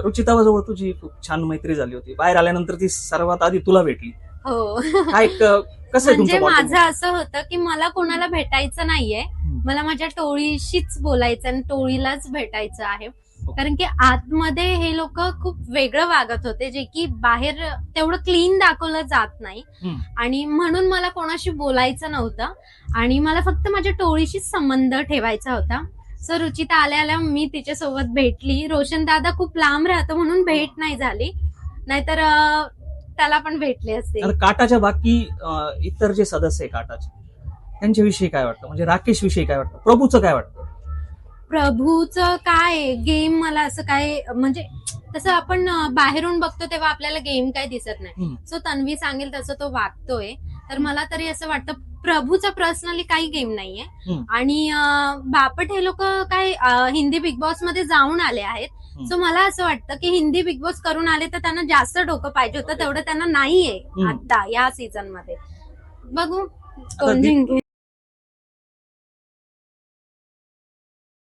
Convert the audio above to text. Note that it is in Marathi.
रुचिताजवळ तुझी खूप छान मैत्री झाली होती, बाहेर आल्यानंतर ती सर्वात आधी तुला भेटली. हो. काय कसं आहे म्हणजे तुमचं माझं bonding? असं होतं की मला कोणाला भेटायचं नाहीये, मला माझ्या टोळीशीच बोलायचं आणि टोळीलाच भेटायचं आहे. कारण की आतमध्ये हे लोक खूप वेगळं वागत होते, जे की बाहेर तेवढं क्लीन दाखवलं जात नाही. आणि म्हणून मला कोणाशी बोलायचं नव्हतं आणि मला फक्त माझ्या टोळीशीच संबंध ठेवायचा होता. सो रुचिता आल्या मी तिच्यासोबत भेटली. रोशन दादा खूप लांब राहतो म्हणून भेट नाही झाली, नाहीतर त्याला पण भेटले असते. आणि काटाच्या बाकी इतर जे सदस्य आहे काटाचे, त्यांच्याविषयी काय वाटतं, म्हणजे राकेश विषयी काय वाटतं, प्रभूचं काय वाटतं? प्रभूचं काय गेम मला असं काय म्हणजे तसं आपण बाहेरून बघतो तेव्हा आपल्याला गेम काय दिसत नाही. सो तन्वी सांगेल तसं तो वागतोय, तर मला तरी असं वाटतं प्रभूचा पर्सनली काही गेम नाहीये. आणि बापट हे लोक काय हिंदी बिग बॉस मध्ये जाऊन आले आहेत. सो मला असं वाटतं की हिंदी बिग बॉस करून आले तर त्यांना जास्त डोकं पाहिजे होतं, तेवढं त्यांना नाहीये आता या सीझन मध्ये. बघू कोण जिंकेल.